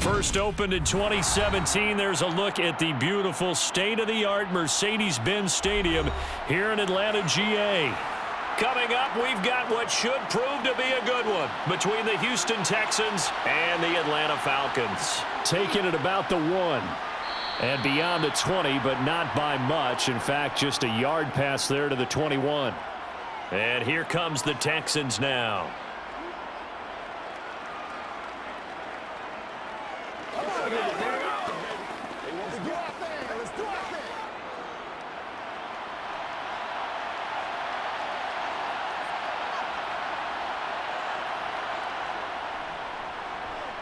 First opened in 2017. There's a look at the beautiful state-of-the-art Mercedes-Benz Stadium here in Atlanta, GA. Coming up, we've got what should prove to be a good one between the Houston Texans and the Atlanta Falcons. Taking it about the 1 and beyond the 20, but not by much. In fact, just a yard pass there to the 21. And here comes the Texans now.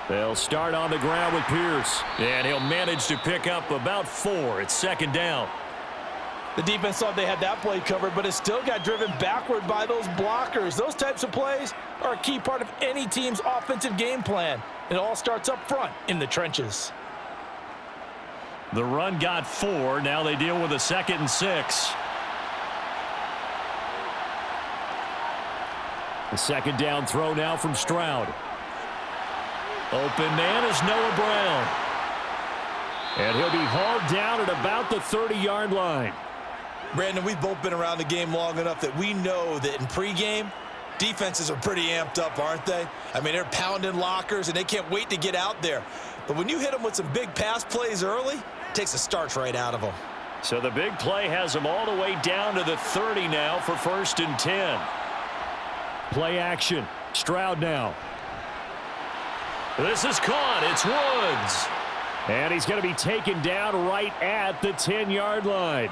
They'll start on the ground with Pierce, and he'll manage to pick up about 4. It's second down. The defense thought they had that play covered, but it still got driven backward by those blockers. Those types of plays are a key part of any team's offensive game plan. It all starts up front in the trenches. The run got 4. Now they deal with a 2nd and 6. The second down throw now from Stroud. Open man is Noah Brown. And he'll be hauled down at about the 30-yard line. Brandon, we've both been around the game long enough that we know that in pregame, defenses are pretty amped up, aren't they? I mean, they're pounding lockers, and they can't wait to get out there. But when you hit them with some big pass plays early, it takes the starch right out of them. So the big play has them all the way down to the 30 now for 1st and 10. Play action. Stroud now. This is caught. It's Woods. And he's going to be taken down right at the 10-yard line.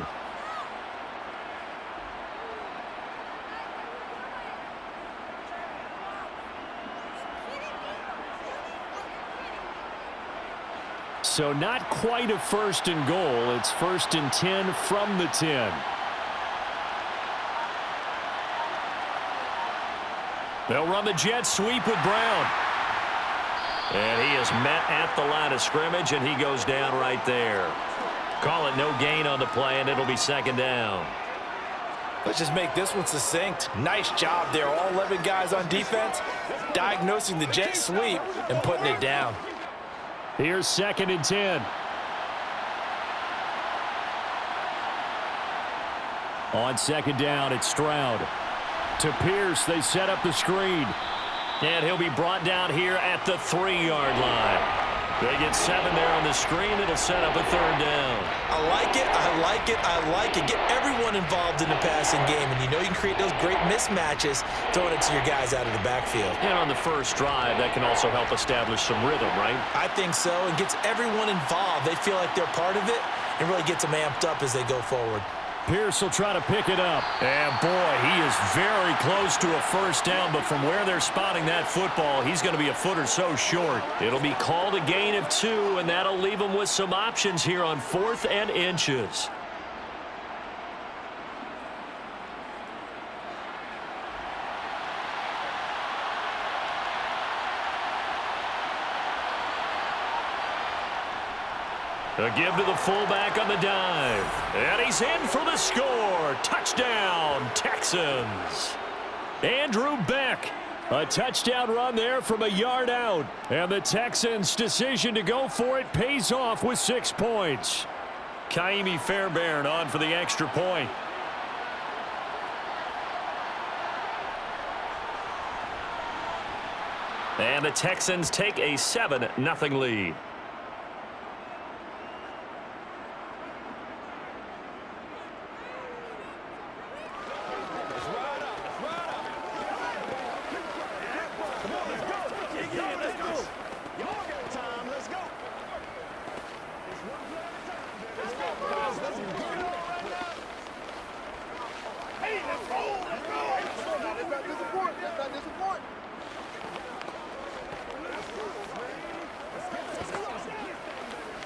So not quite a 1st and goal. It's 1st and 10 from the 10. They'll run the jet sweep with Brown. And he is met at the line of scrimmage, and he goes down right there. Call it no gain on the play, and it'll be 2nd down. Let's just make this one succinct. Nice job there. All 11 guys on defense diagnosing the jet sweep and putting it down. Here's 2nd and 10. On 2nd down, it's Stroud. To Pierce, they set up the screen. And he'll be brought down here at the 3-yard line. They get 7 there on the screen. It'll set up a 3rd down. I like it, I like it, I like it. Get everyone involved in the passing game, and you know you can create those great mismatches throwing it to your guys out of the backfield. And on the first drive, that can also help establish some rhythm, right? I think so, and gets everyone involved. They feel like they're part of it, and really gets them amped up as they go forward. Pierce will try to pick it up. And, boy, he is very close to a 1st down, but from where they're spotting that football, he's going to be a foot or so short. It'll be called a gain of 2, and that'll leave them with some options here on 4th and inches. A give to the fullback on the dive. And he's in for the score. Touchdown, Texans. Andrew Beck. A touchdown run there from a yard out. And the Texans' decision to go for it pays off with 6 points. Kaimi Fairbairn on for the extra point. And the Texans take a 7-0 lead.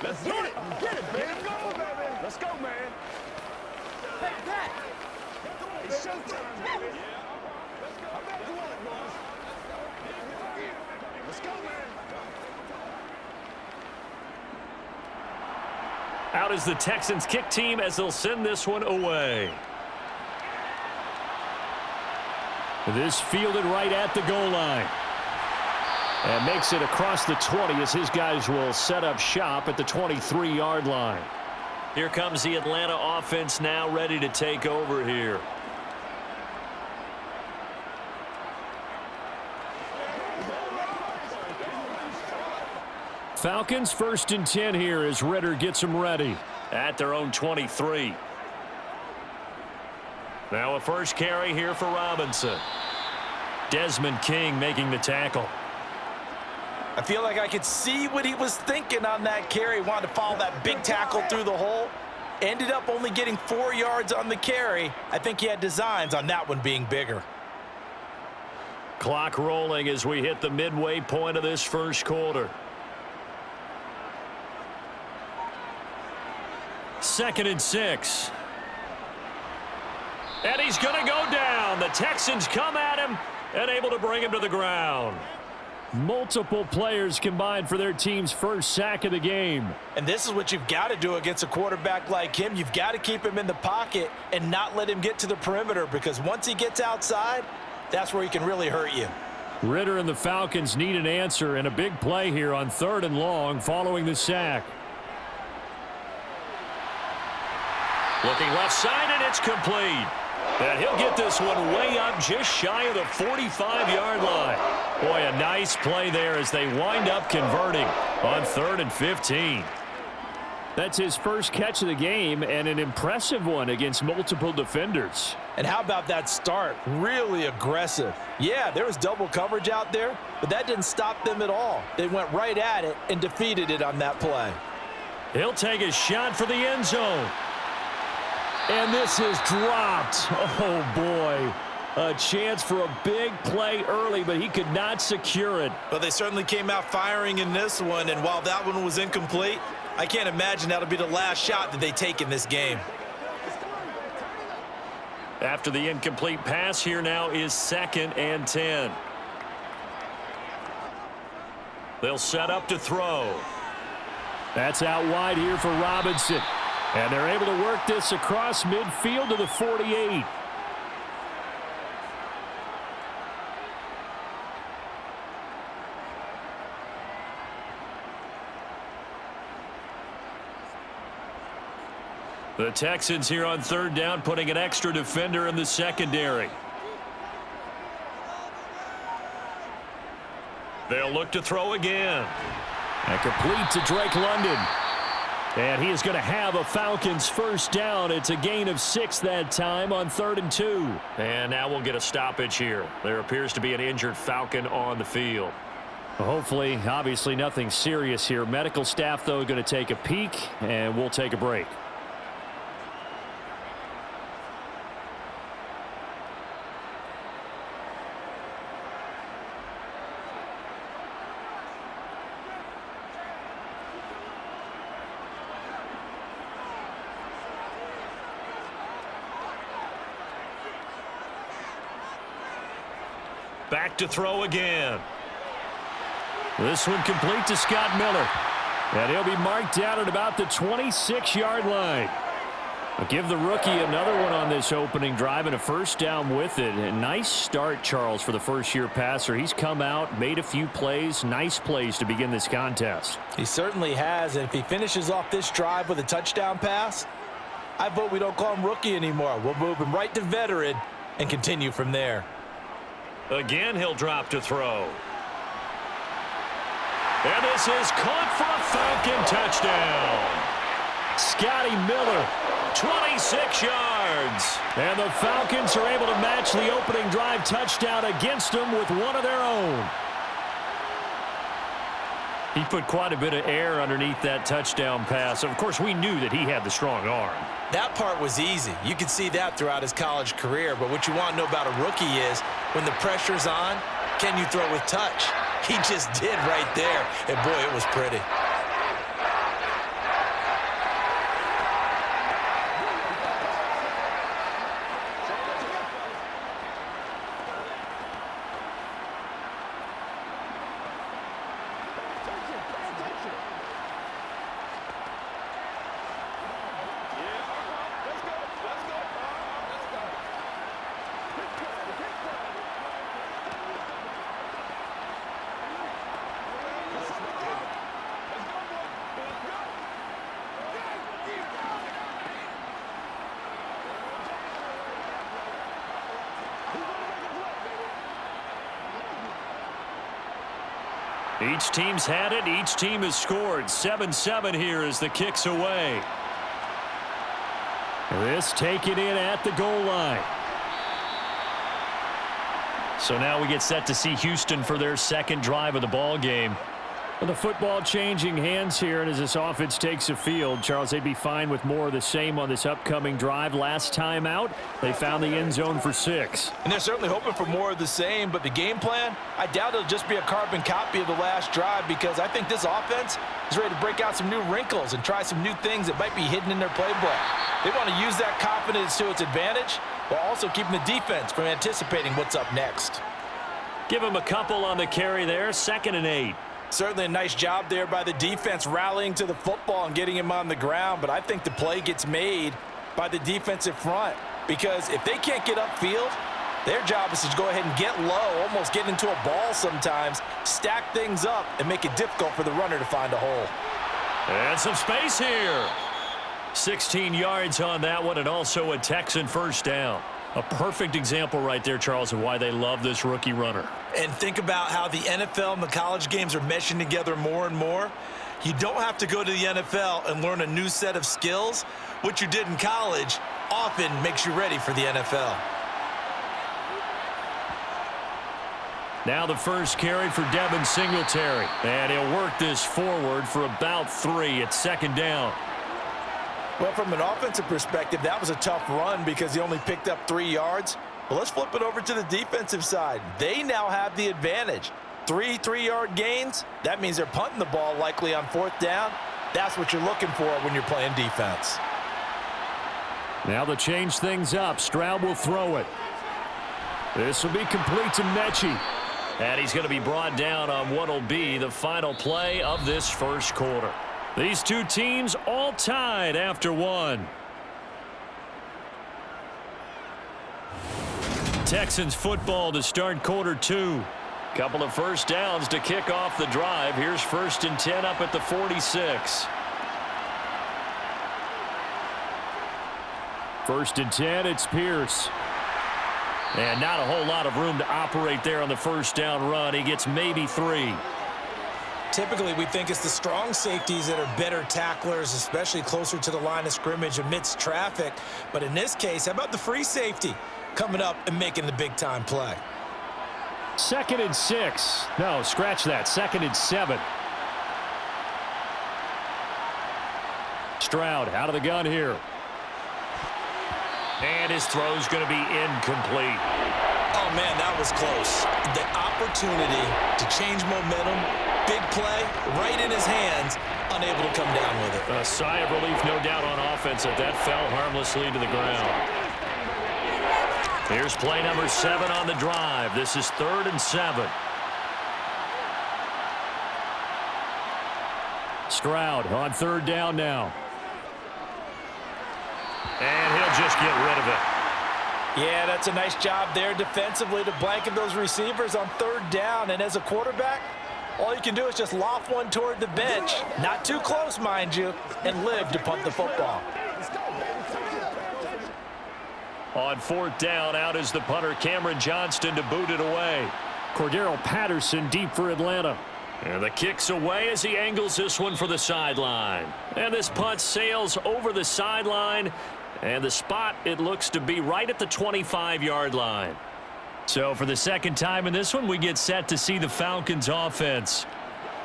Let's get it. Get it, baby. Let's go, man. Take that. It's showtime, baby. Let's go. I bet you want it, boys. Let's go, man. Out is the Texans kick team as they'll send this one away. This fielded right at the goal line. And makes it across the 20 as his guys will set up shop at the 23-yard line. Here comes the Atlanta offense now ready to take over here. Falcons 1st and 10 here as Ritter gets them ready at their own 23. Now a first carry here for Robinson. Desmond King making the tackle. I feel like I could see what he was thinking on that carry. Wanted to follow that big tackle through the hole. Ended up only getting 4 yards on the carry. I think he had designs on that one being bigger. Clock rolling as we hit the midway point of this first quarter. 2nd and 6. And he's going to go down. The Texans come at him and able to bring him to the ground. Multiple players combined for their team's first sack of the game. And this is what you've got to do against a quarterback like him. You've got to keep him in the pocket and not let him get to the perimeter, because once he gets outside, that's where he can really hurt you. Ritter and the Falcons need an answer, and a big play here on 3rd and long following the sack. Looking left side, and it's complete. And he'll get this one way up just shy of the 45-yard line. Boy, a nice play there as they wind up converting on 3rd and 15. That's his first catch of the game, and an impressive one against multiple defenders. And how about that start? Really aggressive. Yeah, there was double coverage out there, but that didn't stop them at all. They went right at it and defeated it on that play. He'll take a shot for the end zone. And this is dropped. Oh, boy. A chance for a big play early, but he could not secure it. But they certainly came out firing in this one, and while that one was incomplete, I can't imagine that'll be the last shot that they take in this game. After the incomplete pass, here now is 2nd and 10. They'll set up to throw. That's out wide here for Robinson. And they're able to work this across midfield to the 48. The Texans here on 3rd down, putting an extra defender in the secondary. They'll look to throw again. And complete to Drake London. And he is going to have a Falcons first down. It's a gain of 6 that time on 3rd and 2. And now we'll get a stoppage here. There appears to be an injured Falcon on the field. Hopefully, obviously nothing serious here. Medical staff, though, going to take a peek, and we'll take a break. Back to throw again. This one complete to Scott Miller. And he'll be marked down at about the 26-yard line. I'll give the rookie another one on this opening drive and a first down with it. A nice start, Charles, for the first-year passer. He's come out, made a few plays, nice plays to begin this contest. He certainly has, and if he finishes off this drive with a touchdown pass, I vote we don't call him rookie anymore. We'll move him right to veteran and continue from there. Again, he'll drop to throw. And this is caught for a Falcon touchdown. Scotty Miller, 26 yards. And the Falcons are able to match the opening drive touchdown against them with one of their own. He put quite a bit of air underneath that touchdown pass. Of course, we knew that he had the strong arm. That part was easy. You could see that throughout his college career. But what you want to know about a rookie is when the pressure's on, can you throw with touch? He just did right there. And, boy, it was pretty. Each team's had it. Each team has scored. 7-7 here as the kick's away. This taken in at the goal line. So now we get set to see Houston for their second drive of the ball game. Well, the football changing hands here, and as this offense takes the field, Charles, they'd be fine with more of the same on this upcoming drive. Last time out, they found the end zone for 6. And they're certainly hoping for more of the same, but the game plan, I doubt it'll just be a carbon copy of the last drive, because I think this offense is ready to break out some new wrinkles and try some new things that might be hidden in their playbook. They want to use that confidence to its advantage, while also keeping the defense from anticipating what's up next. Give them a couple on the carry there. 2nd and 8. Certainly a nice job there by the defense rallying to the football and getting him on the ground, but I think the play gets made by the defensive front, because if they can't get upfield, their job is to go ahead and get low, almost get into a ball sometimes, stack things up, and make it difficult for the runner to find a hole. And some space here. 16 yards on that one, and also a Texan first down. A perfect example right there, Charles, of why they love this rookie runner. And think about how the NFL and the college games are meshing together more and more. You don't have to go to the NFL and learn a new set of skills. What you did in college often makes you ready for the NFL. Now the first carry for Devin Singletary. And he'll work this forward for about 3 at 2nd down. Well, from an offensive perspective, that was a tough run because he only picked up 3 yards. But let's flip it over to the defensive side. They now have the advantage. 3 3-yard gains, that means they're punting the ball likely on 4th down. That's what you're looking for when you're playing defense. Now to change things up, Stroud will throw it. This will be complete to Mechie. And he's going to be brought down on what will be the final play of this first quarter. These two teams all tied after 1. Texans football to start quarter 2. Couple of first downs to kick off the drive. Here's 1st and 10 up at the 46. 1st and 10, it's Pierce. And not a whole lot of room to operate there on the first down run. He gets maybe 3. Typically, we think it's the strong safeties that are better tacklers, especially closer to the line of scrimmage amidst traffic. But in this case, how about the free safety coming up and making the big-time play? 2nd and 6. No, scratch that. 2nd and 7. Stroud out of the gun here. And his throw's going to be incomplete. Oh, man, that was close. The opportunity to change momentum, big play, right in his hands, unable to come down with it. A sigh of relief, no doubt, on offense that fell harmlessly to the ground. Here's play number 7 on the drive. This is 3rd and 7. Stroud on 3rd down now. And he'll just get rid of it. Yeah, that's a nice job there defensively to blanket those receivers on 3rd down. And as a quarterback, all you can do is just loft one toward the bench, not too close, mind you, and live to punt the football. On 4th down, out is the punter, Cameron Johnston, to boot it away. Cordero Patterson deep for Atlanta. And the kick's away as he angles this one for the sideline. And this punt sails over the sideline. And the spot, it looks to be right at the 25-yard line. So for the second time in this one, we get set to see the Falcons offense.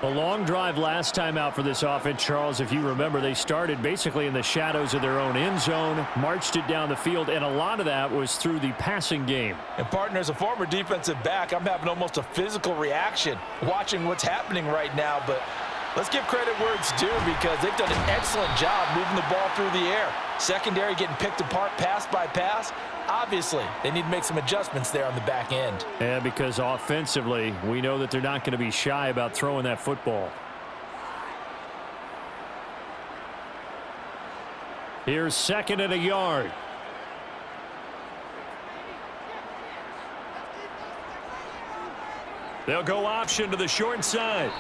A long drive last time out for this offense, Charles. If you remember, they started basically in the shadows of their own end zone, marched it down the field, and a lot of that was through the passing game. And partner, as a former defensive back, I'm having almost a physical reaction watching what's happening right now. But let's give credit where it's due, because they've done an excellent job moving the ball through the air. Secondary getting picked apart pass by pass. Obviously, they need to make some adjustments there on the back end. Yeah, because offensively, we know that they're not going to be shy about throwing that football. Here's 2nd and a yard. They'll go option to the short side.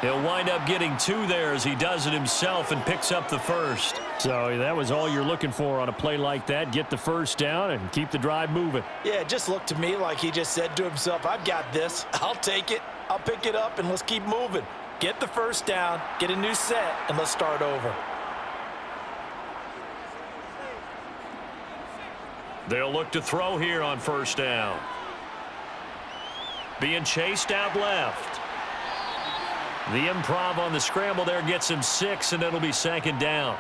He'll wind up getting 2 there as he does it himself and picks up the 1st. So that was all you're looking for on a play like that. Get the 1st down and keep the drive moving. Yeah, it just looked to me like he just said to himself, I've got this. I'll take it. I'll pick it up and let's keep moving. Get the first down, get a new set, and let's start over. They'll look to throw here on first down. Being chased out left. The improv on the scramble there gets him 6, and it'll be second down.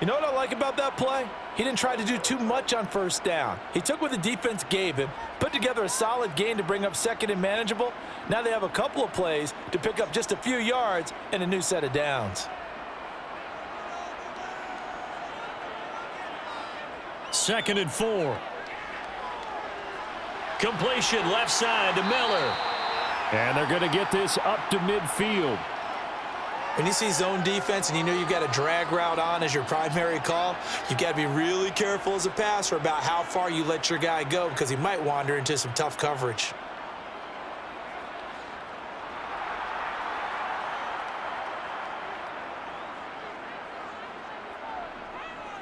You know what I like about that play? He didn't try to do too much on first down. He took what the defense gave him, put together a solid gain to bring up second and manageable. Now they have a couple of plays to pick up just a few yards and a new set of downs. Second and 4. Completion left side to Miller. And they're going to get this up to midfield. When you see zone defense and you know you've got a drag route on as your primary call, you've got to be really careful as a passer about how far you let your guy go because he might wander into some tough coverage.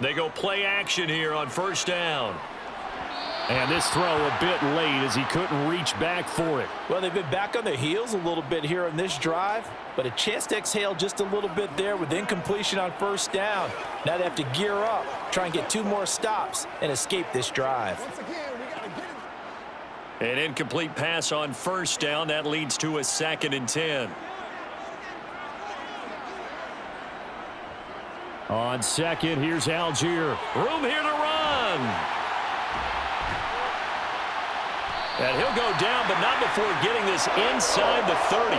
They go play action here on first down. And this throw a bit late as he couldn't reach back for it. Well, they've been back on their heels a little bit here on this drive, but a chance to exhale just a little bit there with incompletion on first down. Now they have to gear up, try and get 2 more stops, and escape this drive. An incomplete pass on first down. That leads to a 2nd and 10. On second, here's Algier. Room here to run. And he'll go down, but not before getting this inside the 30.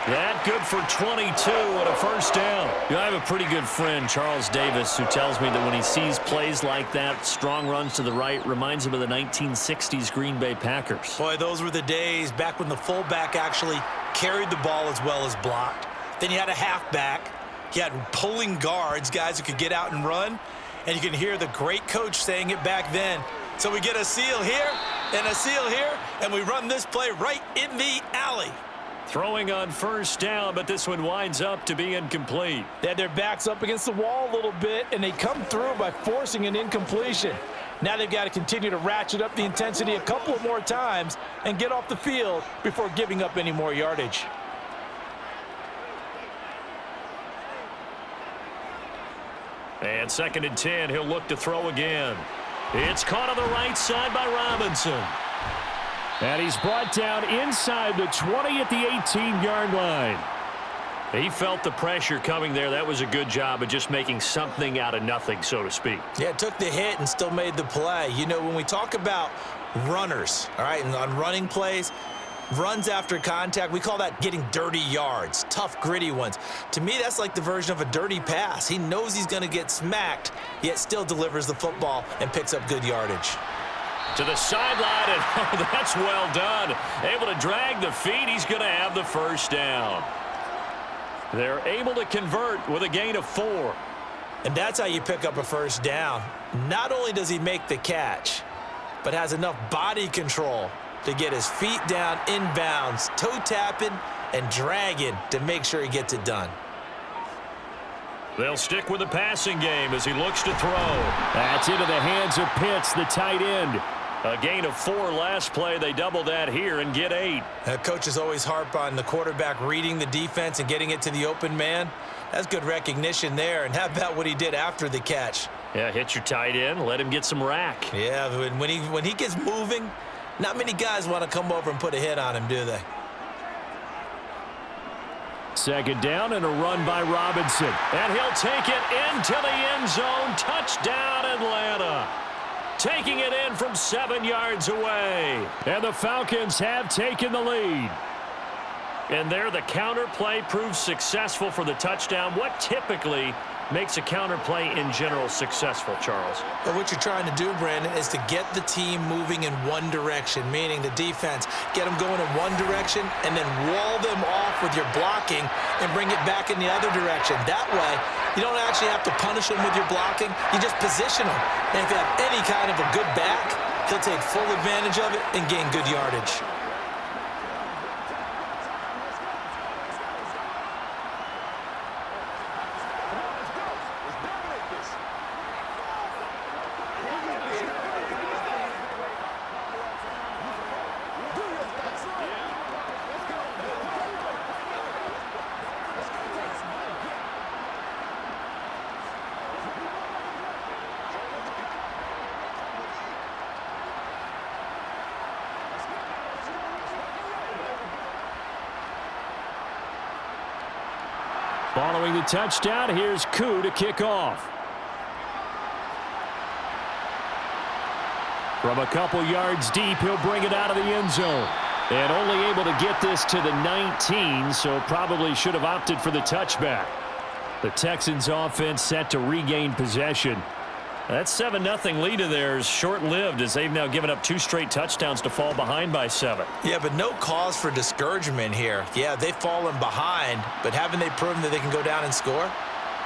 That good for 22 and a first down. I have a pretty good friend, Charles Davis, who tells me that when he sees plays like that, strong runs to the right, reminds him of the 1960s Green Bay Packers. Boy, those were the days back when the fullback actually carried the ball as well as blocked. Then you had a halfback. You had pulling guards, guys who could get out and run. And you can hear the great coach saying it back then. So we get a seal here and a seal here, and we run this play right in the alley. Throwing on first down, but this one winds up to be incomplete. They had their backs up against the wall a little bit, and they come through by forcing an incompletion. Now they've got to continue to ratchet up the intensity a couple of more times and get off the field before giving up any more yardage. And 2nd and 10, he'll look to throw again. It's caught on the right side by Robinson. And he's brought down inside the 20 at the 18-yard line. He felt the pressure coming there. That was a good job of just making something out of nothing, so to speak. Yeah, took the hit and still made the play. You know, when we talk about runners, all right, and on running plays, runs after contact, we call that getting dirty yards, tough, gritty ones. To me, that's like the version of a dirty pass. He knows he's going to get smacked, yet still delivers the football and picks up good yardage. To the sideline, and oh, that's well done. Able to drag the feet. He's going to have the first down. They're able to convert with a gain of 4. And that's how you pick up a first down. Not only does he make the catch, but has enough body control to get his feet down inbounds, toe tapping and dragging to make sure he gets it done. They'll stick with the passing game as he looks to throw. That's into the hands of Pitts, the tight end. A gain of 4 last play. They double that here and get 8. Coaches always harp on the quarterback reading the defense and getting it to the open man. That's good recognition there. And how about what he did after the catch? Yeah, hit your tight end, let him get some rack. Yeah, when he gets moving, not many guys want to come over and put a hit on him, do they? 2nd down and a run by Robinson. And he'll take it into the end zone. Touchdown, Atlanta. Taking it in from 7 yards away. And the Falcons have taken the lead. And there the counter play proves successful for the touchdown. What typically makes a counter play in general successful, Charles? But what you're trying to do, Brandon, is to get the team moving in one direction, meaning the defense, get them going in one direction and then wall them off with your blocking and bring it back in the other direction. That way, you don't actually have to punish them with your blocking. You just position them. And if you have any kind of a good back, he'll take full advantage of it and gain good yardage. Following the touchdown, here's Koo to kick off. From a couple yards deep, he'll bring it out of the end zone. And only able to get this to the 19, so probably should have opted for the touchback. The Texans offense set to regain possession. That 7-0 lead of theirs short-lived as they've now given up 2 straight touchdowns to fall behind by 7. Yeah, but no cause for discouragement here. Yeah, they've fallen behind, but haven't they proven that they can go down and score?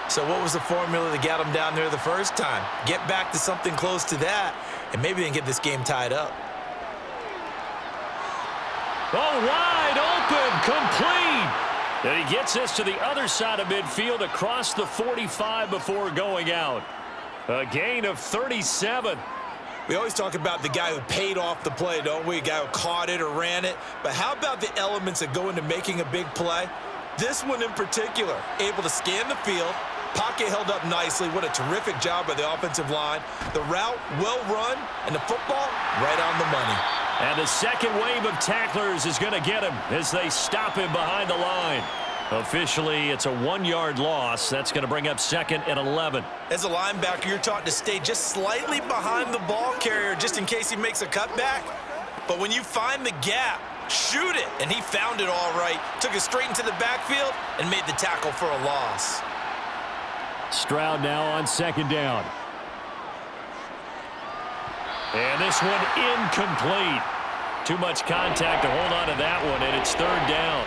So what was the formula that got them down there the first time? Get back to something close to that, and maybe they can get this game tied up. Oh, wide open, complete. And he gets this to the other side of midfield across the 45 before going out. A gain of 37. We always talk about the guy who paid off the play, don't we? A guy who caught it or ran it. But how about the elements that go into making a big play? This one in particular, able to scan the field, pocket held up nicely. What a terrific job by the offensive line. The route, well run, and the football, right on the money. And the second wave of tacklers is going to get him as they stop him behind the line. Officially, it's a 1-yard loss. That's going to bring up 2nd and 11. As a linebacker, you're taught to stay just slightly behind the ball carrier just in case he makes a cutback. But when you find the gap, shoot it. And he found it all right. Took it straight into the backfield and made the tackle for a loss. Stroud now on 2nd down. And this one incomplete. Too much contact to hold on to that one, and it's 3rd down.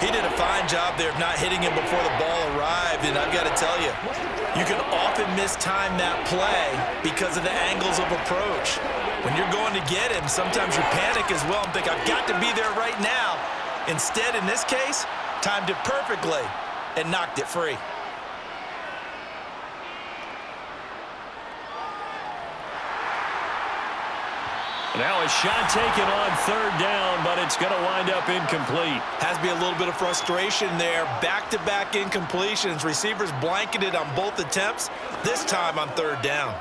He did a fine job there of not hitting him before the ball arrived, and I've got to tell you, you can often mistime that play because of the angles of approach. When you're going to get him, sometimes you panic as well and think, I've got to be there right now. Instead, in this case, timed it perfectly and knocked it free. Now a shot taken on 3rd down, but it's going to wind up incomplete. Has to be a little bit of frustration there. Back-to-back incompletions. Receivers blanketed on both attempts, this time on 3rd down.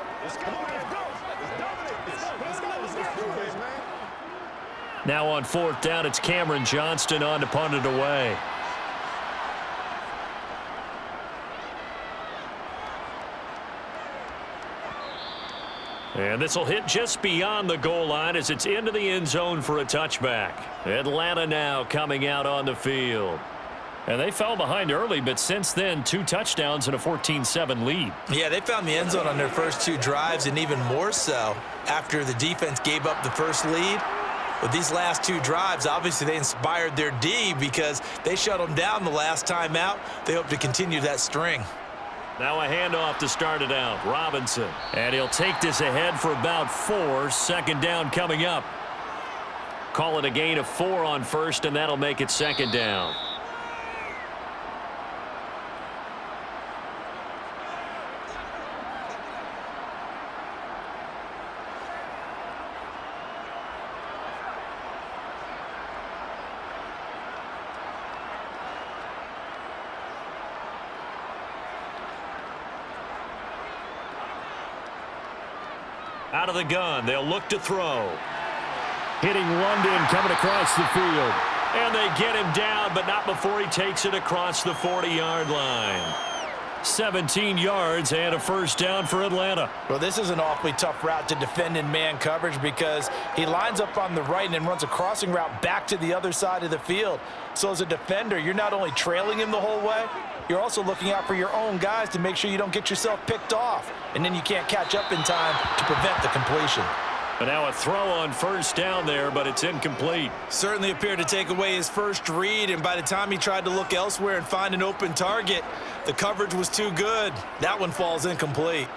Now on 4th down, it's Cameron Johnston on to punt it away. And this will hit just beyond the goal line as it's into the end zone for a touchback. Atlanta now coming out on the field. And they fell behind early, but since then, 2 touchdowns and a 14-7 lead. Yeah, they found the end zone on their first 2 drives, and even more so after the defense gave up the first lead. With these last 2 drives, obviously they inspired their D because they shut them down the last time out. They hope to continue that string. Now a handoff to start it out. Robinson. And he'll take this ahead for about 4. 2nd down coming up. Call it a gain of 4 on 1st, and that'll make it 2nd down. Out of the gun, they'll look to throw. Hitting London coming across the field. And they get him down, but not before he takes it across the 40-yard line. 17 yards and a 1st down for Atlanta. Well, this is an awfully tough route to defend in man coverage because he lines up on the right and then runs a crossing route back to the other side of the field. So as a defender, you're not only trailing him the whole way, you're also looking out for your own guys to make sure you don't get yourself picked off. And then you can't catch up in time to prevent the completion. And now a throw on 1st down there, but it's incomplete. Certainly appeared to take away his first read, and by the time he tried to look elsewhere and find an open target, the coverage was too good. That one falls incomplete.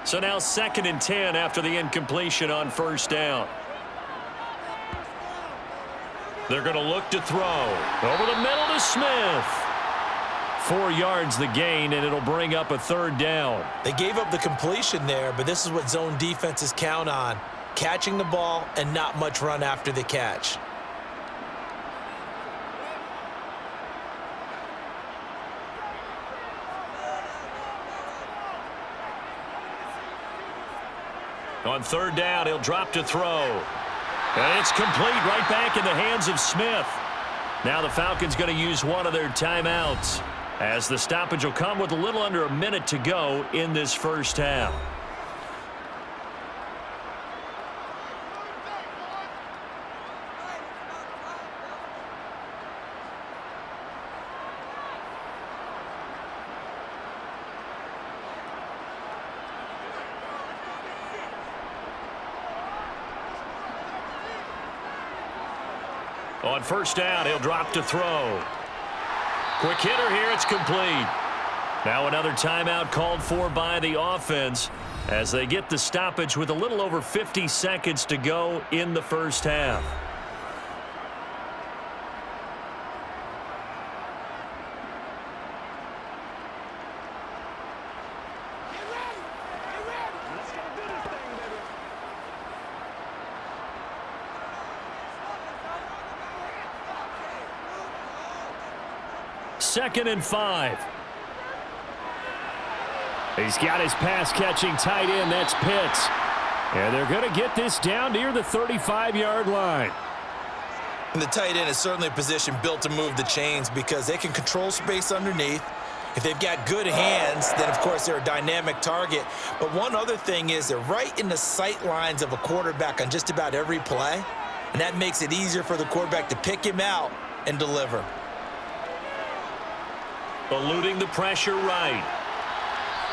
So now 2nd and 10 after the incompletion on 1st down. They're going to look to throw. Over the middle to Smith. 4 yards the gain, and it'll bring up a 3rd down. They gave up the completion there, but this is what zone defenses count on. Catching the ball and not much run after the catch. On 3rd down, he'll drop to throw. And it's complete right back in the hands of Smith. Now the Falcons going to use one of their timeouts, as the stoppage will come with a little under a minute to go in this first half. On first down, he'll drop to throw. Quick hitter here, it's complete. Now another timeout called for by the offense as they get the stoppage with a little over 50 seconds to go in the first half. Second and 5. He's got his pass-catching tight end. That's Pitts. And they're going to get this down near the 35-yard line. And the tight end is certainly a position built to move the chains because they can control space underneath. If they've got good hands, then, of course, they're a dynamic target. But one other thing is they're right in the sight lines of a quarterback on just about every play. And that makes it easier for the quarterback to pick him out and deliver. Eluding the pressure right.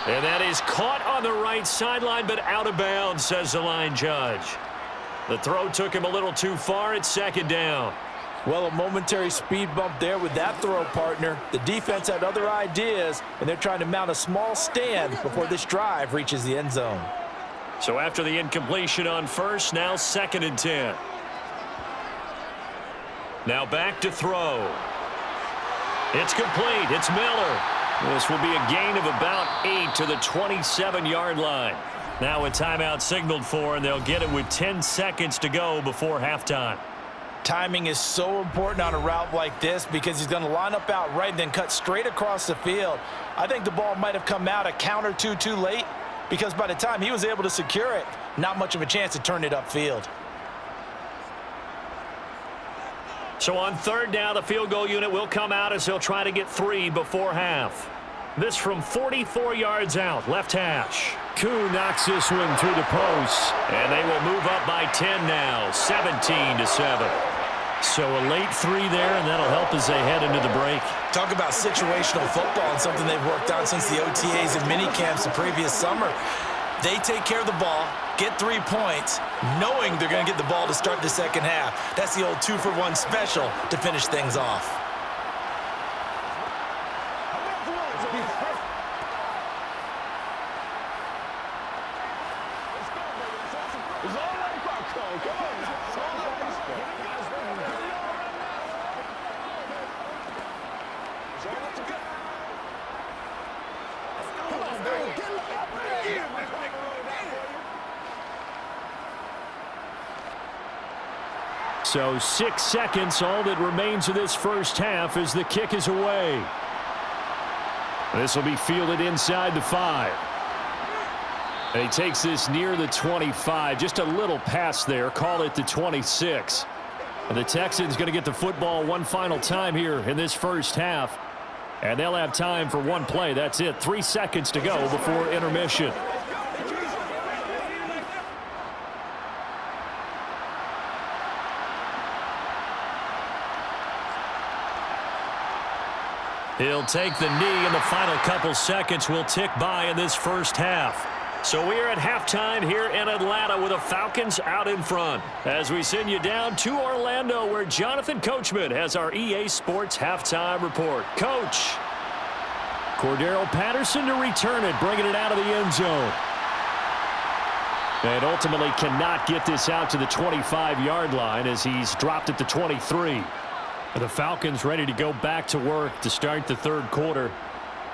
And that is caught on the right sideline, but out of bounds, says the line judge. The throw took him a little too far. It's second down. Well, a momentary speed bump there with that throw, partner. The defense had other ideas, and they're trying to mount a small stand before this drive reaches the end zone. So after the incompletion on first, now second and 10. Now back to throw. It's complete. It's Miller. This will be a gain of about 8 to the 27-yard line. Now a timeout signaled for, and they'll get it with 10 seconds to go before halftime. Timing is so important on a route like this because he's going to line up out right and then cut straight across the field. I think the ball might have come out a count or two too late because by the time he was able to secure it, not much of a chance to turn it upfield. So on third down, the field goal unit will come out as they'll try to get 3 before half. This from 44 yards out, left hash. Koo knocks this one through the post, and they will move up by 10 now, 17-7. So a late 3 there, and that'll help as they head into the break. Talk about situational football and something they've worked on since the OTAs and mini camps the previous summer. They take care of the ball, get 3 points, knowing they're going to get the ball to start the second half. That's the old 2-for-1 special to finish things off. So 6 seconds, all that remains of this first half as the kick is away. This will be fielded inside the 5. And he takes this near the 25, just a little pass there, call it the 26. And the Texans going to get the football one final time here in this first half. And they'll have time for one play. That's it. 3 seconds to go before intermission. He'll take the knee, and the final couple seconds will tick by in this first half. So we are at halftime here in Atlanta with the Falcons out in front. As we send you down to Orlando, where Jonathan Coachman has our EA Sports halftime report. Coach. Cordero Patterson to return it, bringing it out of the end zone. And ultimately cannot get this out to the 25-yard line as he's dropped at the 23. The Falcons ready to go back to work to start the third quarter.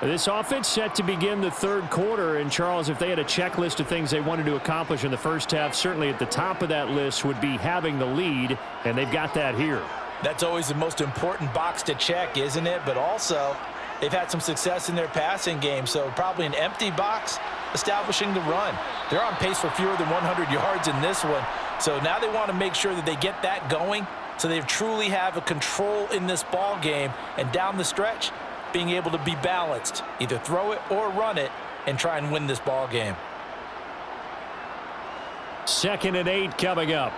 This offense set to begin the third quarter. And, Charles, if they had a checklist of things they wanted to accomplish in the first half, certainly at the top of that list would be having the lead, and they've got that here. That's always the most important box to check, isn't it? But also, they've had some success in their passing game, so probably an empty box establishing the run. They're on pace for fewer than 100 yards in this one. So now they want to make sure that they get that going So they truly have a control in this ball game, and down the stretch, being able to be balanced, either throw it or run it, and try and win this ball game. 2nd and 8 coming up.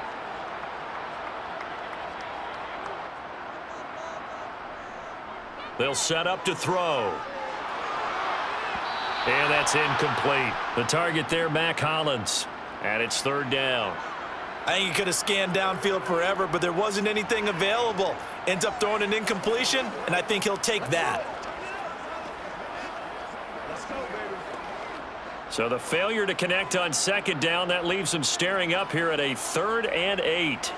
They'll set up to throw. And that's incomplete. The target there, Mac Hollins. And it's 3rd down. I think he could have scanned downfield forever, but there wasn't anything available. Ends up throwing an incompletion, and I think he'll take that. So the failure to connect on 2nd down, that leaves him staring up here at a 3rd and 8.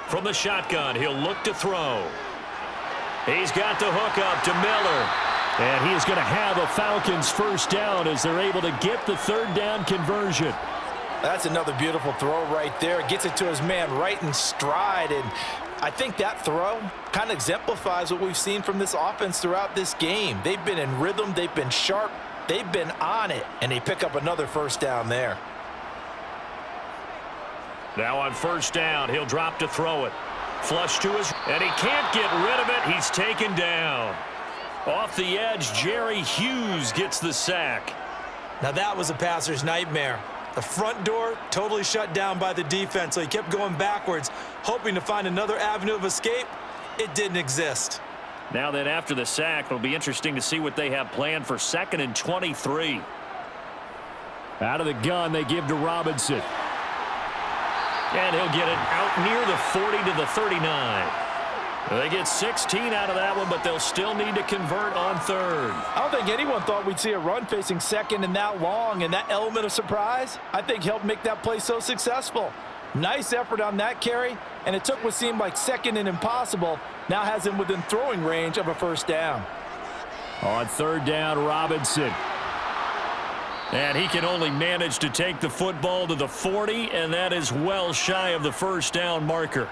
From the shotgun, he'll look to throw. He's got the hook up to Miller. And he is going to have a Falcons 1st down as they're able to get the 3rd down conversion. That's another beautiful throw right there. Gets it to his man right in stride. And I think that throw kind of exemplifies what we've seen from this offense throughout this game. They've been in rhythm. They've been sharp. They've been on it. And they pick up another 1st down there. Now on 1st down, he'll drop to throw it. Flush to his, and he can't get rid of it. He's taken down. Off the edge, Jerry Hughes gets the sack. Now that was a passer's nightmare. The front door totally shut down by the defense, so he kept going backwards, hoping to find another avenue of escape. It didn't exist. Now then, after the sack, it'll be interesting to see what they have planned for 2nd and 23. Out of the gun, they give to Robinson. And he'll get it out near the 40 to the 39. They get 16 out of that one, but they'll still need to convert on 3rd. I don't think anyone thought we'd see a run facing 2nd and that long, and that element of surprise, I think, helped make that play so successful. Nice effort on that carry, and it took what seemed like 2nd and impossible, now has him within throwing range of a 1st down. On 3rd down, Robinson. And he can only manage to take the football to the 40, and that is well shy of the 1st down marker.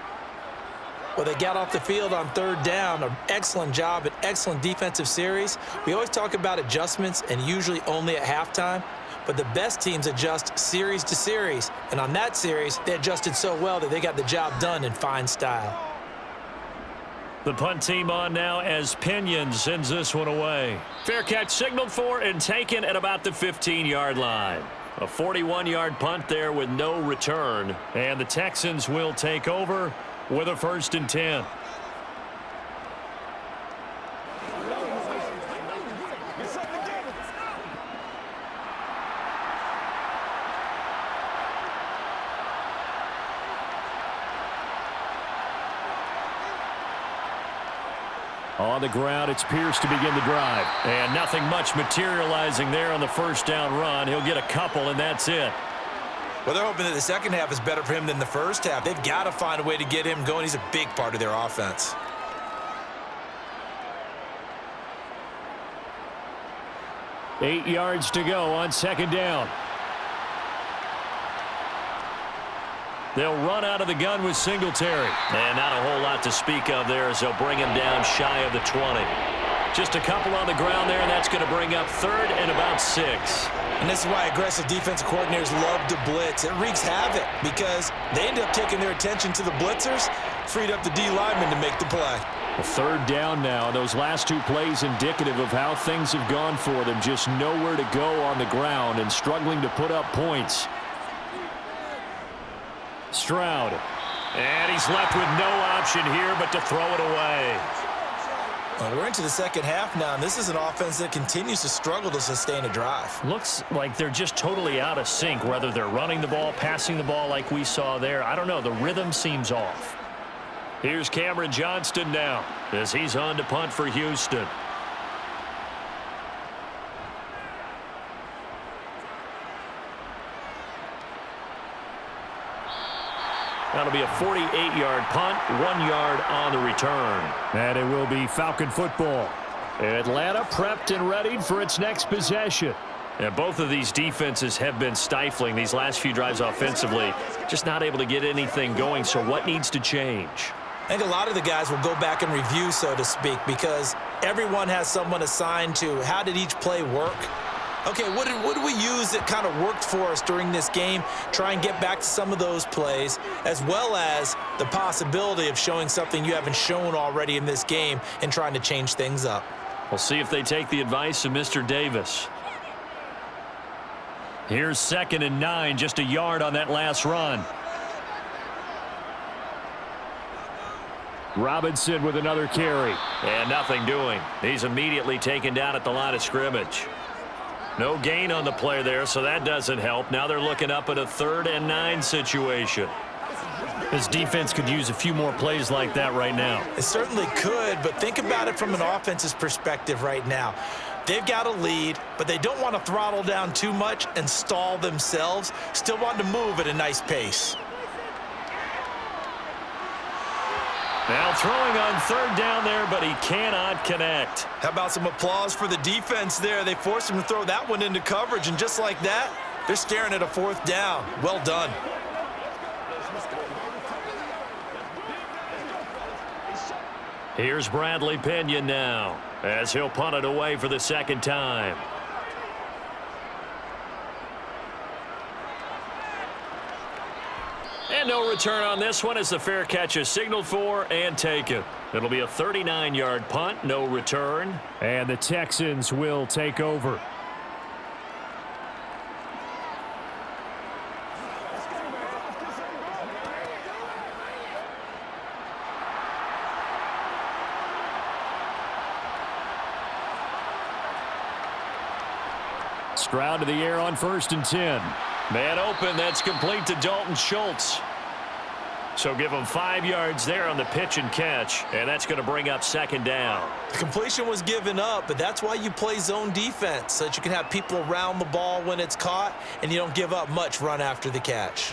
Well, they got off the field on 3rd down. An excellent job, an excellent defensive series. We always talk about adjustments, and usually only at halftime. But the best teams adjust series to series. And on that series, they adjusted so well that they got the job done in fine style. The punt team on now as Pinion sends this one away. Fair catch signaled for and taken at about the 15-yard line. A 41-yard punt there with no return. And the Texans will take over with a 1st and 10. On the ground, it's Pierce to begin the drive. And nothing much materializing there on the 1st down run. He'll get a couple, and that's it. Well, they're hoping that the second half is better for him than the first half. They've got to find a way to get him going. He's a big part of their offense. Eight yards to go on 2nd down. They'll run out of the gun with Singletary. And not a whole lot to speak of there as they'll bring him down shy of the 20. Just a couple on the ground there, and that's going to bring up 3rd and about 6. And this is why aggressive defensive coordinators love to blitz. It wreaks havoc because they end up taking their attention to the blitzers, freed up the D lineman to make the play. A 3rd down now. Those last 2 plays indicative of how things have gone for them. Just nowhere to go on the ground and struggling to put up points. Stroud. And he's left with no option here but to throw it away. Well, we're into the second half now, and this is an offense that continues to struggle to sustain a drive. Looks like they're just totally out of sync, whether they're running the ball, passing the ball like we saw there. I don't know. The rhythm seems off. Here's Cameron Johnston now as he's on to punt for Houston. That'll be a 48-yard punt, 1 yard on the return. And it will be Falcon football. Atlanta prepped and readied for its next possession. And both of these defenses have been stifling these last few drives offensively. Just not able to get anything going, so what needs to change? I think a lot of the guys will go back and review, so to speak, because everyone has someone assigned to how did each play work. Okay, what did we use that kind of worked for us during this game? Try and get back to some of those plays, as well as the possibility of showing something you haven't shown already in this game and trying to change things up. We'll see if they take the advice of Mr. Davis. Here's 2nd and 9, just a yard on that last run. Robinson with another carry. And nothing doing. He's immediately taken down at the line of scrimmage. No gain on the play there, so that doesn't help. Now they're looking up at a 3rd and 9 situation. This defense could use a few more plays like that right now. It certainly could, but think about it from an offense's perspective right now. They've got a lead, but they don't want to throttle down too much and stall themselves. Still want to move at a nice pace. Now throwing on 3rd down there, but he cannot connect. How about some applause for the defense there? They forced him to throw that one into coverage, and just like that, they're staring at a 4th down. Well done. Here's Bradley Pinion now, as he'll punt it away for the 2nd time. And no return on this one as the fair catch is signaled for and taken. It'll be a 39-yard punt, no return. And the Texans will take over. Stroud to the air on 1st and 10. Man open, that's complete to Dalton Schultz. So give him 5 yards there on the pitch and catch, and that's going to bring up 2nd down. The completion was given up, but that's why you play zone defense, so that you can have people around the ball when it's caught, and you don't give up much run after the catch.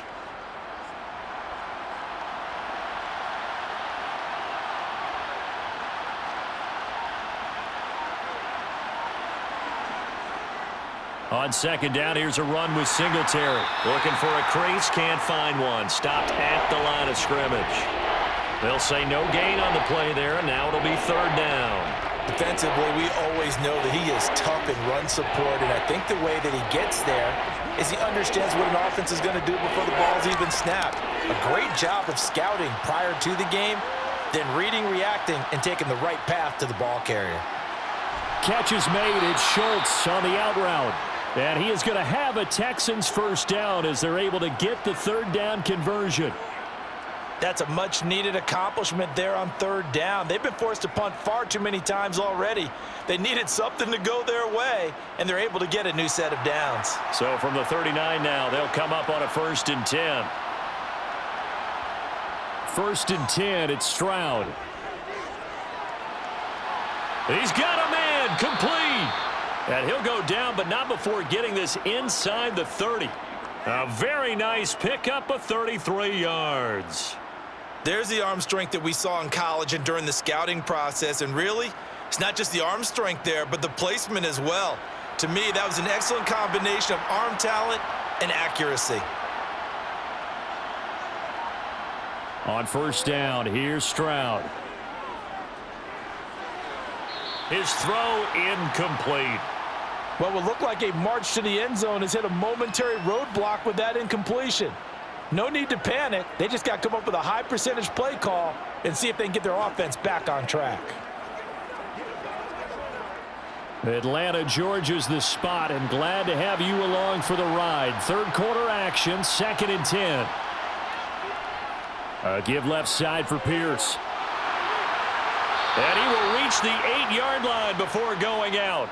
On 2nd down, here's a run with Singletary. Looking for a crease, can't find one. Stopped at the line of scrimmage. They'll say no gain on the play there, and now it'll be 3rd down. Defensively, we always know that he is tough in run support, and I think the way that he gets there is he understands what an offense is going to do before the ball's even snapped. A great job of scouting prior to the game, then reading, reacting, and taking the right path to the ball carrier. Catch is made. It's Schultz on the out route. And he is going to have a Texans 1st down as they're able to get the 3rd down conversion. That's a much-needed accomplishment there on 3rd down. They've been forced to punt far too many times already. They needed something to go their way, and they're able to get a new set of downs. So from the 39 now, they'll come up on a 1st and 10. 1st and 10, it's Stroud. He's got a man, complete. And he'll go down, but not before getting this inside the 30. A very nice pickup of 33 yards. There's the arm strength that we saw in college and during the scouting process. And really, it's not just the arm strength there, but the placement as well. To me, that was an excellent combination of arm talent and accuracy. On 1st down, here's Stroud. His throw incomplete. What would look like a march to the end zone has hit a momentary roadblock with that incompletion. No need to panic. They just got to come up with a high percentage play call and see if they can get their offense back on track. Atlanta, Georgia's the spot, and glad to have you along for the ride. 3rd quarter action, 2nd and 10. A give left side for Pierce. And he will reach the 8-yard line before going out.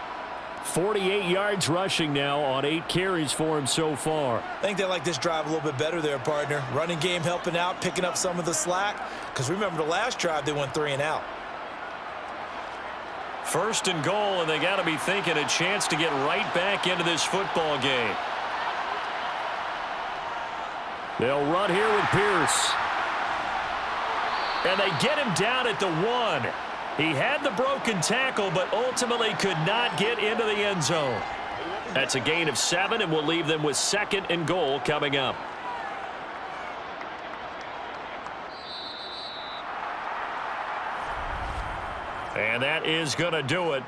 48 yards rushing now on 8 carries for him so far. I think they like this drive a little bit better there, partner. Running game helping out, picking up some of the slack. Because remember, the last drive, they went 3 and out. 1st and goal, and they got to be thinking a chance to get right back into this football game. They'll run here with Pierce. And they get him down at the 1. He had the broken tackle, but ultimately could not get into the end zone. That's a gain of 7, and we'll leave them with 2nd and goal coming up. And that is going to do it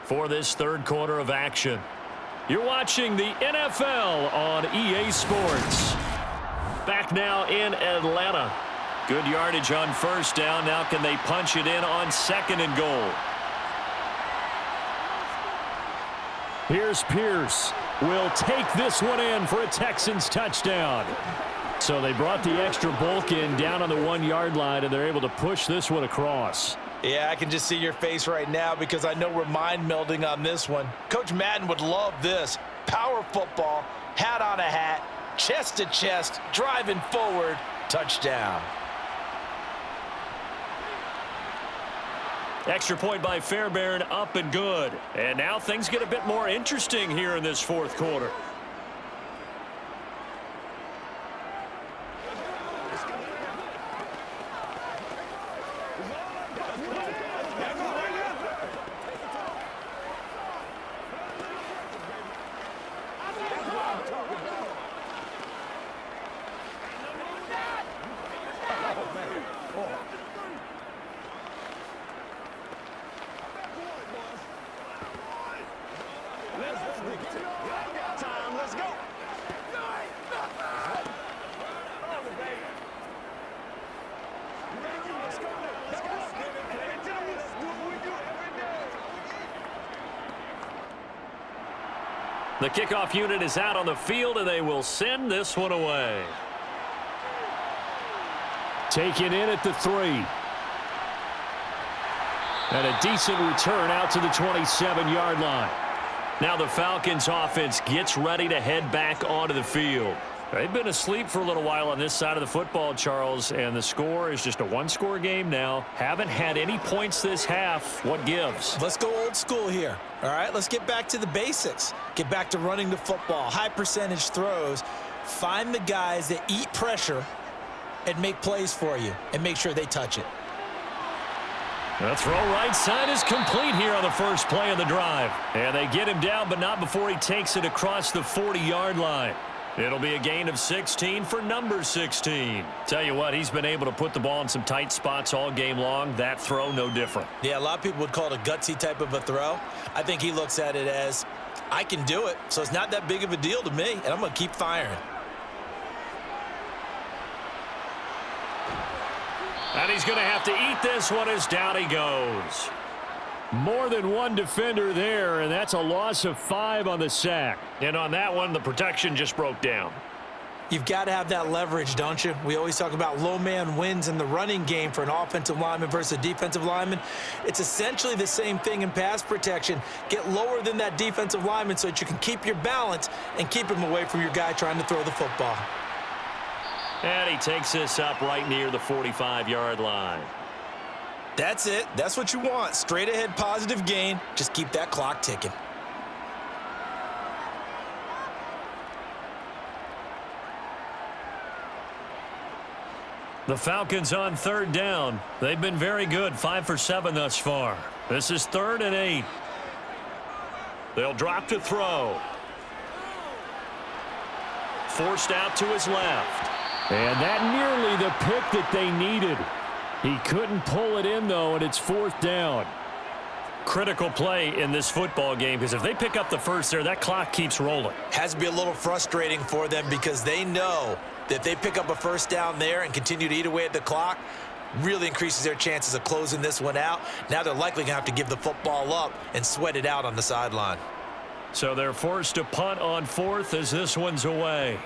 for this 3rd quarter of action. You're watching the NFL on EA Sports. Back now in Atlanta. Good yardage on first down. Now can they punch it in on 2nd and goal? Here's Pierce. Will take this one in for a Texans touchdown. So they brought the extra bulk in down on the 1-yard line, and they're able to push this one across. Yeah, I can just see your face right now because I know we're mind melding on this one. Coach Madden would love this. Power football, hat on a hat, chest to chest, driving forward, touchdown. Extra point by Fairbairn, up and good. And now things get a bit more interesting here in this 4th quarter. The kickoff unit is out on the field, and they will send this one away. Taken in at the 3. And a decent return out to the 27-yard line. Now the Falcons offense gets ready to head back onto the field. They've been asleep for a little while on this side of the football, Charles, and the score is just a 1-score game now. Haven't had any points this half. What gives? Let's go old school here. All right, let's get back to the basics. Get back to running the football, high percentage throws. Find the guys that eat pressure and make plays for you and make sure they touch it. The throw right side is complete here on the first play of the drive. And they get him down, but not before he takes it across the 40-yard line. It'll be a gain of 16 for number 16. Tell you what, he's been able to put the ball in some tight spots all game long. That throw, no different. Yeah, a lot of people would call it a gutsy type of a throw. I think he looks at it as, I can do it, so it's not that big of a deal to me, and I'm going to keep firing. And he's going to have to eat this one as down he goes. More than one defender there, and that's a loss of 5 on the sack. And on that one, the protection just broke down. You've got to have that leverage, don't you? We always talk about low man wins in the running game for an offensive lineman versus a defensive lineman. It's essentially the same thing in pass protection. Get lower than that defensive lineman so that you can keep your balance and keep him away from your guy trying to throw the football. And he takes this up right near the 45-yard line. That's it. That's what you want. Straight ahead positive gain. Just keep that clock ticking. The Falcons on 3rd down. They've been very good, 5 for 7 thus far. This is 3rd and 8. They'll drop to throw. Forced out to his left. And that nearly the pick that they needed. He couldn't pull it in, though, and it's 4th down. Critical play in this football game, because if they pick up the first there, that clock keeps rolling. Has to be a little frustrating for them because they know that if they pick up a first down there and continue to eat away at the clock, really increases their chances of closing this one out. Now they're likely going to have to give the football up and sweat it out on the sideline. So they're forced to punt on 4th as this one's away.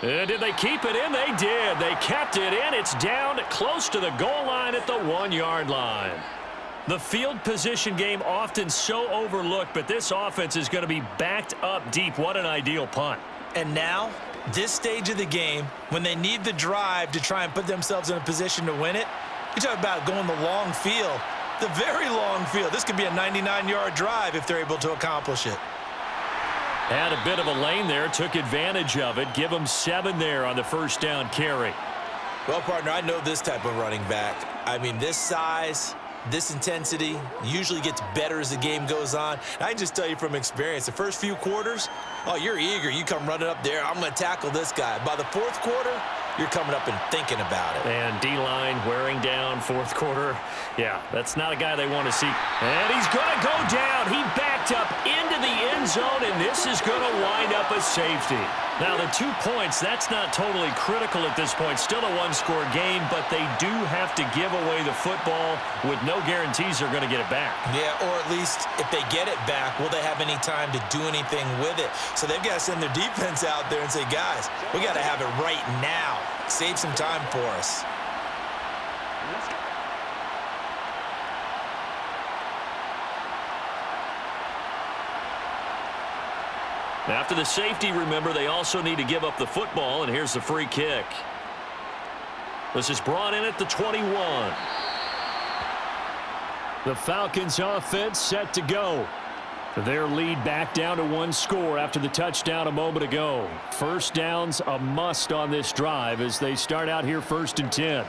And did they keep it in? They did. They kept it in. It's down close to the goal line at the 1-yard line. The field position game often so overlooked, but this offense is going to be backed up deep. What an ideal punt. And now, this stage of the game, when they need the drive to try and put themselves in a position to win it, you talk about going the long field, the very long field. This could be a 99-yard drive if they're able to accomplish it. Had a bit of a lane there, took advantage of it. Give them 7 there on the first down carry. Well, partner, I know this type of running back. I mean, this size, this intensity usually gets better as the game goes on. And I can just tell you from experience, the first few quarters, oh, you're eager. You come running up there, I'm going to tackle this guy. By the 4th quarter, you're coming up and thinking about it. And D-line wearing down fourth quarter. Yeah, that's not a guy they want to see. And he's going to go down. He backed up into the end zone, and this is going to wind up a safety. Now, the 2 points, that's not totally critical at this point. Still a one-score game, but they do have to give away the football with no guarantees they're going to get it back. Yeah, or at least if they get it back, will they have any time to do anything with it? So they've got to send their defense out there and say, guys, we got to have it right now. Save some time for us. After the safety, remember, they also need to give up the football, and here's the free kick. This is brought in at the 21. The Falcons offense set to go. Their lead back down to 1 score after the touchdown a moment ago. First down's a must on this drive as they start out here 1st and 10.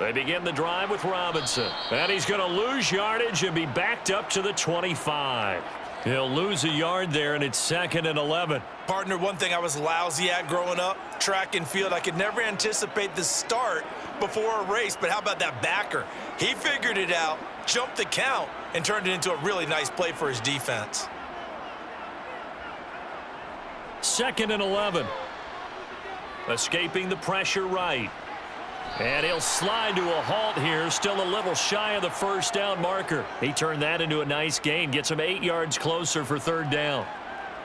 They begin the drive with Robinson. And he's going to lose yardage and be backed up to the 25. He'll lose a yard there, and it's 2nd and 11. Partner, one thing I was lousy at growing up, track and field, I could never anticipate the start before a race, but how about that backer? He figured it out, jumped the count, and turned it into a really nice play for his defense. 2nd and 11. Escaping the pressure right. And he'll slide to a halt here, still a little shy of the first down marker. He turned that into a nice gain, gets him 8 yards closer for 3rd down.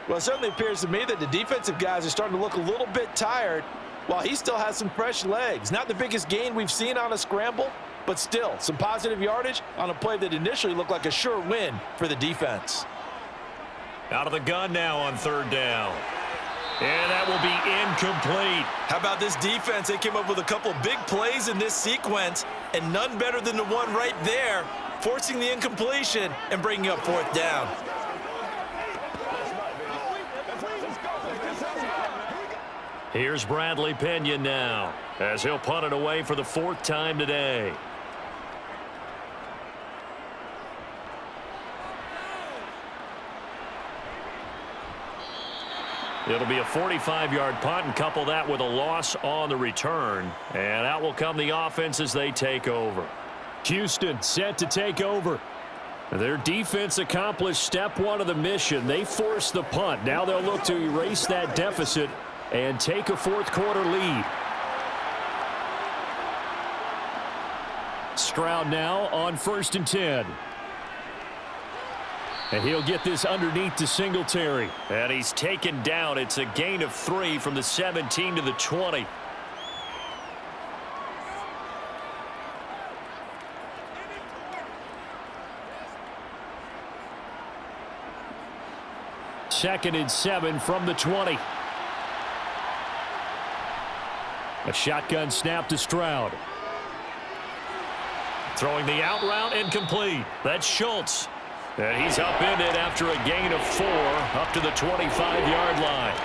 Well, it certainly appears to me that the defensive guys are starting to look a little bit tired while he still has some fresh legs. Not the biggest gain we've seen on a scramble, but still some positive yardage on a play that initially looked like a sure win for the defense. Out of the gun now on 3rd down. And that will be incomplete. How about this defense? They came up with a couple of big plays in this sequence, and none better than the one right there, forcing the incompletion and bringing up 4th down. Here's Bradley Pinion now, as he'll punt it away for the 4th time today. It'll be a 45-yard punt, and couple that with a loss on the return. And out will come the offense as they take over. Houston set to take over. Their defense accomplished step 1 of the mission. They forced the punt. Now they'll look to erase that deficit and take a 4th quarter lead. Stroud now on 1st and 10. And he'll get this underneath to Singletary. And he's taken down. It's a gain of 3 from the 17 to the 20. Second and 7 from the 20. A shotgun snap to Stroud. Throwing the out route, incomplete. That's Schultz. And he's upended after a gain of 4 up to the 25-yard line.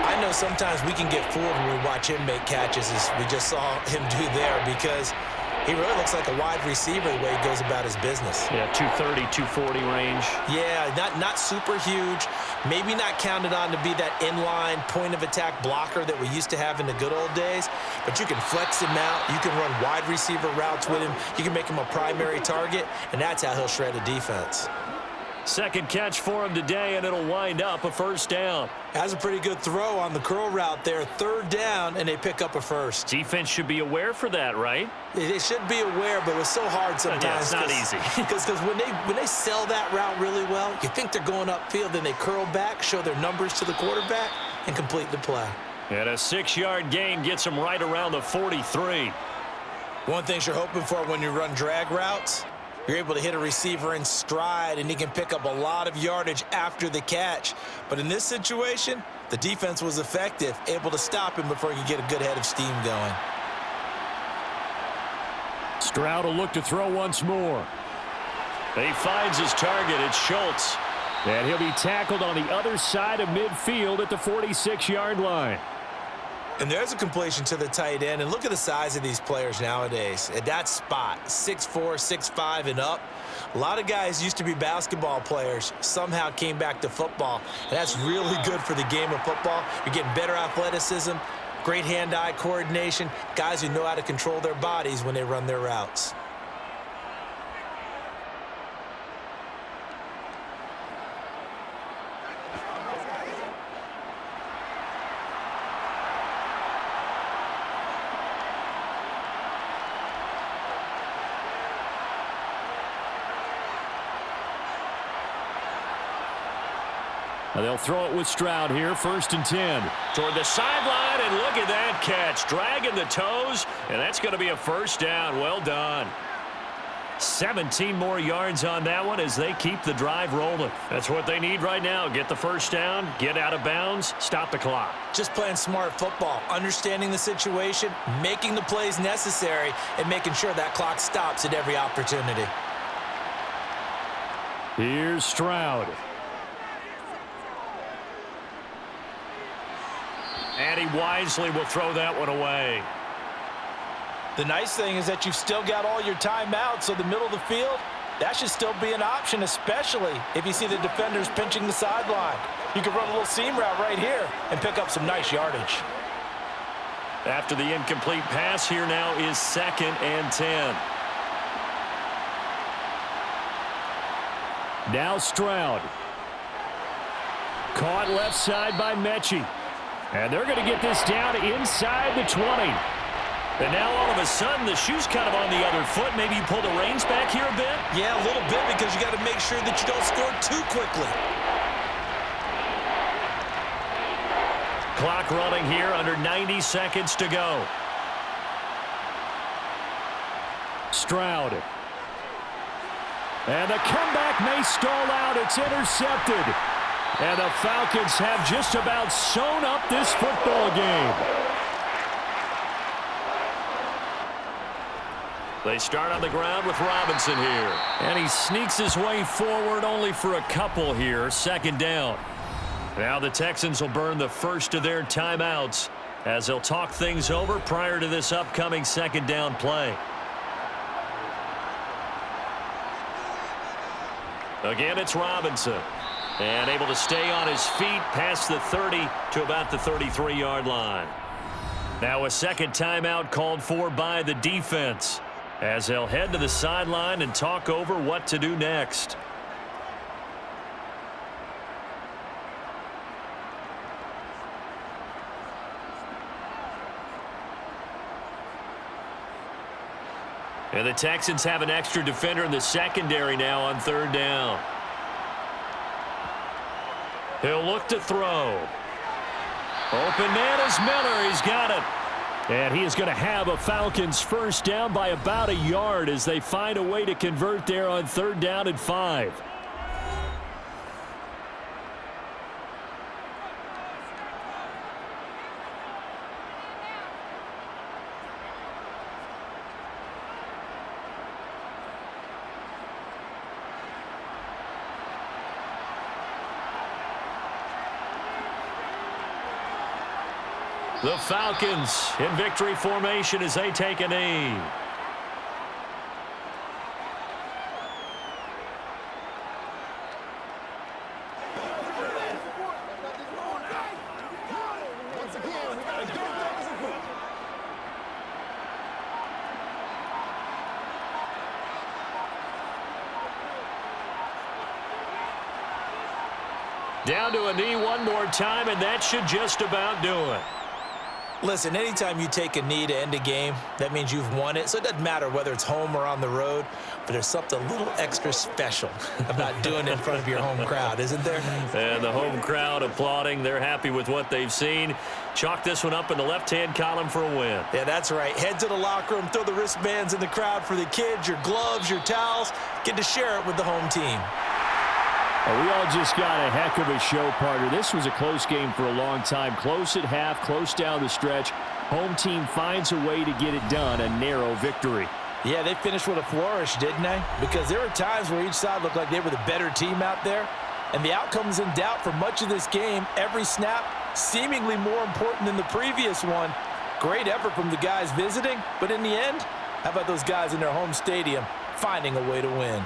I know sometimes we can get fooled when we watch him make catches, as we just saw him do there, because he really looks like a wide receiver the way he goes about his business. Yeah, 230, 240 range. Yeah, not super huge. Maybe not counted on to be that inline point-of-attack blocker that we used to have in the good old days. But you can flex him out. You can run wide receiver routes with him. You can make him a primary target, and that's how he'll shred a defense. Second catch for him today, and it'll wind up a 1st down. Has a pretty good throw on the curl route there. 3rd down, and they pick up a 1st. Defense should be aware for that, right? They should be aware, but it's so hard sometimes. Yeah, it's not easy. Because when they sell that route really well, you think they're going upfield, then they curl back, show their numbers to the quarterback, and complete the play. And a 6-yard gain gets him right around the 43. One thing you're hoping for when you run drag routes, you're able to hit a receiver in stride, and he can pick up a lot of yardage after the catch. But in this situation, the defense was effective, able to stop him before he could get a good head of steam going. Stroud will look to throw once more. He finds his target. It's Schultz. And he'll be tackled on the other side of midfield at the 46-yard line. And there's a completion to the tight end. And look at the size of these players nowadays. At that spot, 6'4", 6'5", and up. A lot of guys used to be basketball players, somehow came back to football. And that's really good for the game of football. You're getting better athleticism, great hand-eye coordination, guys who know how to control their bodies when they run their routes. They'll throw it with Stroud here, 1st and 10. Toward the sideline, and look at that catch. Dragging the toes, and that's going to be a 1st down. Well done. 17 more yards on that one as they keep the drive rolling. That's what they need right now. Get the 1st down, get out of bounds, stop the clock. Just playing smart football, understanding the situation, making the plays necessary, and making sure that clock stops at every opportunity. Here's Stroud. And he wisely will throw that one away. The nice thing is that you've still got all your timeouts, so the middle of the field, that should still be an option, especially if you see the defenders pinching the sideline. You can run a little seam route right here and pick up some nice yardage. After the incomplete pass, here now is 2nd and 10. Now Stroud. Caught left side by Mechie. And they're going to get this down inside the 20. And now all of a sudden the shoe's kind of on the other foot. Maybe you pull the reins back here a bit? Yeah, a little bit, because you got to make sure that you don't score too quickly. Clock running here, under 90 seconds to go. Stroud. And the comeback may stall out. It's intercepted. And the Falcons have just about sewn up this football game. They start on the ground with Robinson here. And he sneaks his way forward only for a couple here. 2nd down. Now the Texans will burn the first of their timeouts as they'll talk things over prior to this upcoming 2nd down play. Again, it's Robinson. And able to stay on his feet past the 30 to about the 33-yard line. Now a 2nd timeout called for by the defense as they'll head to the sideline and talk over what to do next. And the Texans have an extra defender in the secondary now on 3rd down. He'll look to throw. Open man is Miller. He's got it. And he is going to have a Falcons 1st down by about a yard as they find a way to convert there on 3rd down and 5. The Falcons in victory formation as they take a knee. Down to a knee one more time, and that should just about do it. Listen, anytime you take a knee to end a game, that means you've won it. So it doesn't matter whether it's home or on the road, but there's something a little extra special about doing it in front of your home crowd, isn't there? And the home crowd applauding. They're happy with what they've seen. Chalk this one up in the left-hand column for a win. Yeah, that's right. Head to the locker room, throw the wristbands in the crowd for the kids, your gloves, your towels. Get to share it with the home team. We all just got a heck of a show, partner. This was a close game for a long time. Close at half, close down the stretch. Home team finds a way to get it done, a narrow victory. Yeah, they finished with a flourish, didn't they? Because there were times where each side looked like they were the better team out there. And the outcome's in doubt for much of this game. Every snap, seemingly more important than the previous one. Great effort from the guys visiting, but in the end, how about those guys in their home stadium finding a way to win?